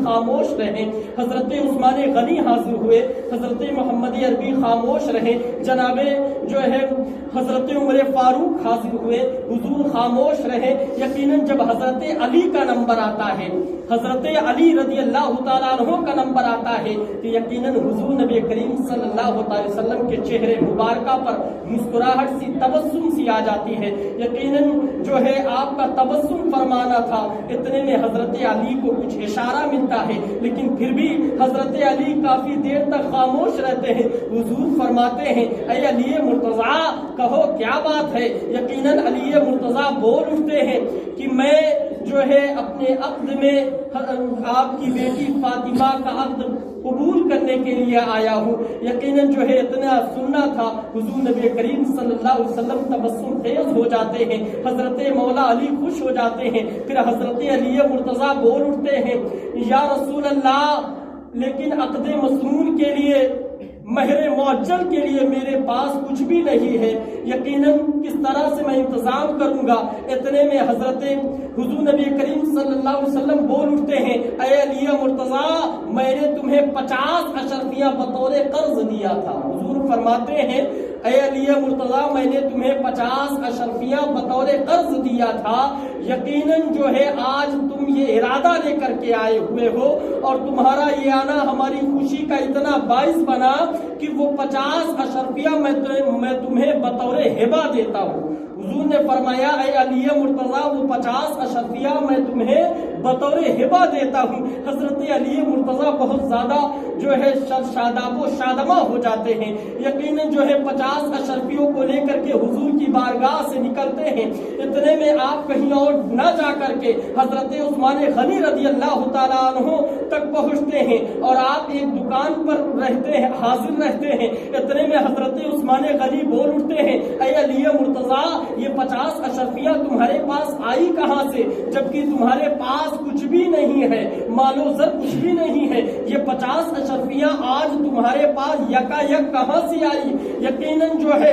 خاموش رہیں، حضرت عثمان غنی حاضر ہوئے، حضرت محمد عربی خاموش رہے، جناب جو ہے حضرت عمر فاروق حاضر ہوئے، حضور خاموش رہے۔ یقیناً جب حضرت علی کا نمبر آتا ہے، حضرت علی رضی اللہ تعالیٰ عنہ کا نمبر آتا ہے، تو یقیناً حضور نبی کریم صلی اللہ علیہ وسلم کے چہرے مبارکہ پر مسکراہٹ سی، تبسم سی آ جاتی ہے۔ یقیناً جو ہے آپ کا تبسم فرمانا تھا، اتنے میں حضرت علی کو کچھ اشارہ ملتا ہے، لیکن پھر بھی حضرت علی کافی دیر تک خاموش رہتے ہیں۔ حضور فرماتے ہیں اے علی مرتضیٰ کہو کیا بات ہے؟ یقیناً علی مرتضیٰ بول اٹھتے ہیں کہ میں جو ہے اپنے عقد میں آپ کی بیٹی فاطمہ کا عقد قبول کرنے کے لیے آیا ہوں۔ یقیناً جو ہے اتنا سننا تھا۔ حضور نبی کریم صلی اللہ علیہ وسلم تبسم خیز ہو جاتے ہیں، حضرت مولا علی خوش ہو جاتے ہیں، پھر حضرت علی مرتضیٰ بول اٹھتے ہیں یا رسول اللہ لیکن عقد مسنون کے لیے، مہر معجل کے لیے میرے پاس کچھ بھی نہیں ہے، یقیناً کس طرح سے میں انتظام کروں گا؟ اتنے میں حضرت حضور نبی کریم صلی اللہ علیہ وسلم بول اٹھتے ہیں اے علی مرتضیٰ میں نے تمہیں 50 اشرفیاں بطور قرض دیا تھا۔ حضور فرماتے ہیں اے علی مرتضیٰ میں نے تمہیں 50 اشرفیاں بطور قرض دیا تھا، یقیناً جو ہے آج تم یہ ارادہ لے کر کے آئے ہوئے ہو اور تمہارا یہ آنا ہماری خوشی کا اتنا باعث بنا کہ وہ 50 اشرفیہ میں تمہیں بطور ہبہ دیتا ہوں۔ حضور نے فرمایا اے علی مرتضیٰ وہ 50 اشرفیہ میں تمہیں بطور ہبہ دیتا ہوں۔ حضرت علی مرتضیٰ بہت زیادہ جو ہے شاداب و شادمہ ہو جاتے ہیں، یقیناً جو ہے 50 اشرفیوں کو لے کر کے حضور کی بارگاہ سے نکلتے ہیں۔ اتنے میں آپ کہیں اور نہ جا کر کے حضرت عثمان غنی رضی اللہ تعالیٰ عنہ تک پہنچتے ہیں اور آپ ایک دکان پر رہتے ہیں، حاضر رہتے ہیں۔ اتنے میں حضرت عثمان غنی بول اٹھتے ہیں اے علی مرتضیٰ یہ 50 اشرفیہ تمہارے پاس آئی کہاں سے، جبکہ تمہارے پاس کچھ بھی نہیں ہے، مال و زر کچھ بھی نہیں ہے، یہ 50 اشرفیہ آج تمہارے پاس یکا یک کہاں سے آئی؟ یقیناً جو ہے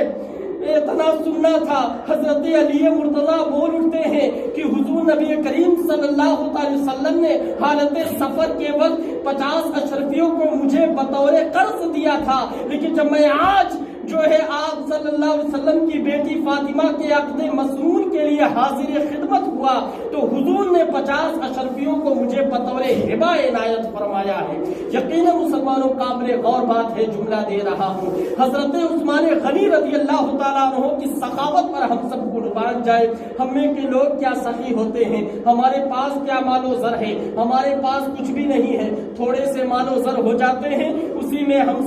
اتنا سننا تھا۔ حضرت علی مرتضیٰ بول اٹھتے ہیں کہ حضور نبی کریم صلی اللہ علیہ وسلم نے حالت سفر کے وقت 50 اشرفیوں کو مجھے بطور قرض دیا تھا، لیکن جب میں آج جو ہے آپ صلی اللہ علیہ وسلم کی بیٹی فاطمہ کے عقد مسنون کے لیے حاضر خدمت ہوا تو حضور نے 50 اشرفیوں کو مجھے بطور ہبہ عنایت فرمایا ہے۔ یقیناً مسلمانوں قابل غور بات ہے، جملہ دے رہا ہوں۔ حضرت عثمان غنی رضی اللہ تعالیٰ عنہ کی سخاوت پر ہم سب قربان جائے۔ ہم میں کے لوگ کیا سخی ہوتے ہیں، ہمارے پاس کیا مال و زر ہے، ہمارے پاس کچھ بھی نہیں ہے، تھوڑے سے مال و زر ہو جاتے ہیں، اسی میں ہم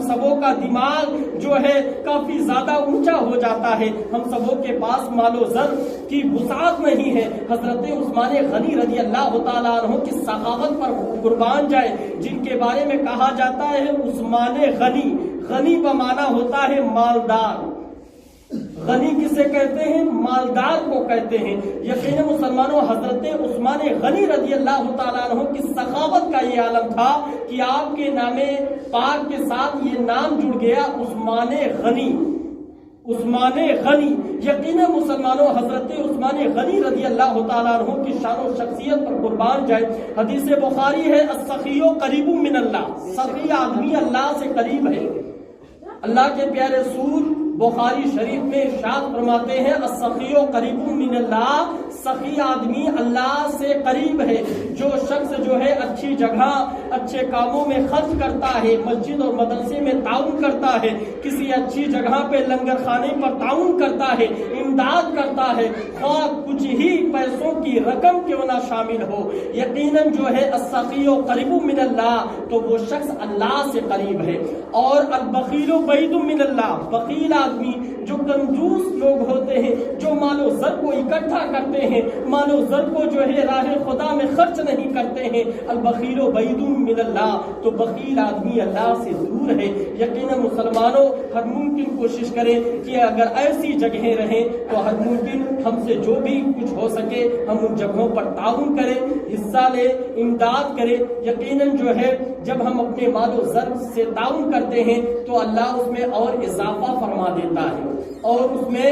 سبوں کا دماغ جو ہے کافی زیادہ اونچا ہو جاتا ہے، ہم سبوں کے پاس مال و زر کی وسعت نہیں ہے۔ حضرت عثمان غنی رضی اللہ تعالیٰ عنہ کی سخاوت پر قربان جائے، جن کے بارے میں کہا جاتا ہے عثمان غنی، غنی بمعنی ہوتا ہے مالدار۔ غنی کسے کہتے ہیں؟ مالدار کو کہتے ہیں۔ یقیناً مسلمانوں حضرت عثمان غنی رضی اللہ تعالیٰ عنہ کی سخاوت کا یہ عالم تھا کہ آپ کے نام پاک کے ساتھ یہ نام جڑ گیا عثمان غنی، عثمان غنی۔ یقیناً مسلمانوں حضرت عثمان غنی رضی اللہ تعالیٰ عنہ کی شان و شخصیت پر قربان جائے۔ حدیث بخاری ہے السخی قریب من اللہ، سخی آدمی اللہ سے قریب ہے۔ اللہ کے پیارے رسول بخاری شریف میں ارشاد فرماتے ہیں السخی قریب من اللہ، سخی آدمی اللہ سے قریب ہے۔ جو شخص جو ہے اچھی جگہ اچھے کاموں میں خرچ کرتا ہے، مسجد اور مدرسے میں تعاون کرتا ہے، کسی اچھی جگہ پہ لنگر خانے پر تعاون کرتا ہے، امداد کرتا ہے، خواہ کچھ ہی پیسوں کی رقم کیوں نہ شامل ہو، یقیناً جو ہے السخی قریب من اللہ، تو وہ شخص اللہ سے قریب ہے۔ اور البخیل بعید من اللہ، بخیل آدمی جو کنجوس لوگ ہوتے ہیں، جو مال و زر کو اکٹھا کرتے ہیں، مال و زر کو جو ہے راہ خدا میں خرچ نہیں کرتے ہیں، البخیل بعید من اللہ، تو بخیل آدمی اللہ سے دور ہے۔ یقیناً مسلمانوں ہر ممکن کوشش کریں کہ اگر ایسی جگہیں رہیں تو ہر ممکن ہم سے جو بھی کچھ ہو سکے ہم ان جگہوں پر تعاون کریں، حصہ لیں، امداد کریں۔ یقیناً جو ہے جب ہم اپنے مال و زر سے تعاون کرتے ہیں تو اللہ اس میں اور اضافہ فرما دیتا ہے اور اس میں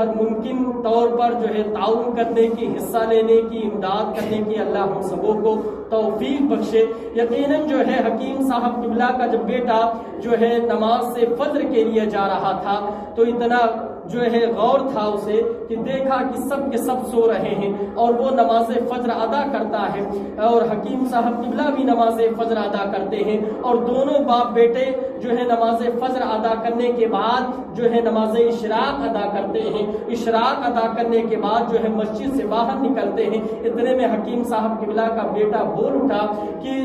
ہر ممکن طور پر جو ہے تعاون کرنے کی، حصہ لینے کی، امداد کرنے کی اللہ ہم سبوں کو توفیق بخشے۔ یقیناً جو ہے حکیم صاحب قبلہ کا جب بیٹا جو ہے نماز سے فجر کے لیے جا رہا تھا تو اتنا جو ہے غور تھا اسے کہ دیکھا کہ سب کے سب سو رہے ہیں اور وہ نماز فجر ادا کرتا ہے اور حکیم صاحب قبلہ بھی نماز فجر ادا کرتے ہیں، اور دونوں باپ بیٹے جو ہے نماز فجر ادا کرنے کے بعد جو ہے نماز اشراق ادا کرتے ہیں۔ اشراق ادا کرنے کے بعد جو ہے مسجد سے باہر نکلتے ہیں۔ اتنے میں حکیم صاحب قبلہ کا بیٹا بول اٹھا کہ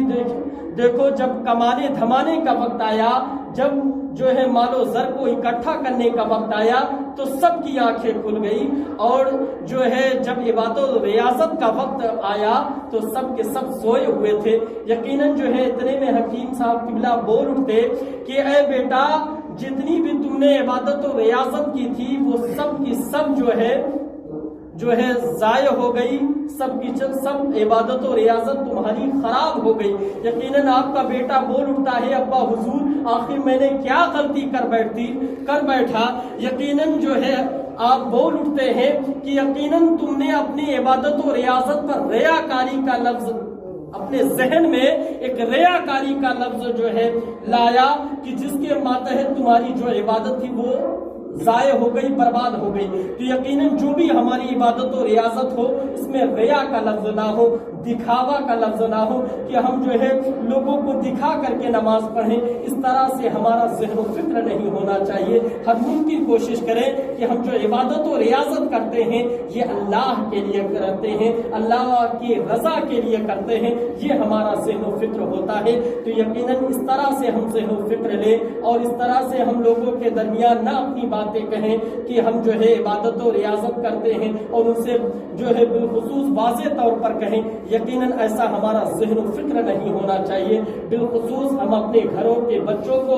دیکھو جب کمانے دھمانے کا وقت آیا، جب جو ہے مال و زر کو اکٹھا کرنے کا وقت آیا تو سب کی آنکھیں کھل گئی، اور جو ہے جب عبادت و ریاضت کا وقت آیا تو سب کے سب سوئے ہوئے تھے۔ یقیناً جو ہے اتنے میں حکیم صاحب قبلہ بول اٹھتے کہ اے بیٹا، جتنی بھی تم نے عبادت و ریاضت کی تھی وہ سب کی سب جو ہے ضائع ہو گئی، سب کی سب عبادت و ریاضت تمہاری خراب ہو گئی۔ یقیناً آپ کا بیٹا بول اٹھتا ہے ابا حضور آخر میں نے کیا غلطی کر بیٹھا۔ یقیناً جو ہے آپ بول اٹھتے ہیں کہ یقیناً تم نے اپنی عبادت و ریاضت پر ریاکاری کا لفظ اپنے ذہن میں ایک ریاکاری کا لفظ جو ہے لایا کہ جس کے ماتحت تمہاری جو عبادت تھی وہ ضائع ہو گئی، برباد ہو گئی۔ تو یقیناً جو بھی ہماری عبادت و ریاضت ہو اس میں ریا کا لفظ نہ ہو، دکھاوا کا لفظ نہ ہو کہ ہم جو ہے لوگوں کو دکھا کر کے نماز پڑھیں، اس طرح سے ہمارا ذہن و فکر نہیں ہونا چاہیے۔ ہر ممکن کوشش کریں کہ ہم جو عبادت و ریاضت کرتے ہیں یہ اللہ کے لیے کرتے ہیں، اللہ کی رضا کے لیے کرتے ہیں، یہ ہمارا ذہن و فکر ہوتا ہے۔ تو یقیناً اس طرح سے ہم ذہن و فکر لیں اور اس طرح سے ہم لوگوں کے درمیان نہ اپنی باتیں کہیں کہ ہم جو ہے عبادت و ریاضت کرتے ہیں اور ان سے جو ہے بالخصوص واضح طور پر کہیں۔ یقیناً ایسا ہمارا ذہن و فکر نہیں ہونا چاہیے۔ بالخصوص ہم اپنے گھروں کے بچوں کو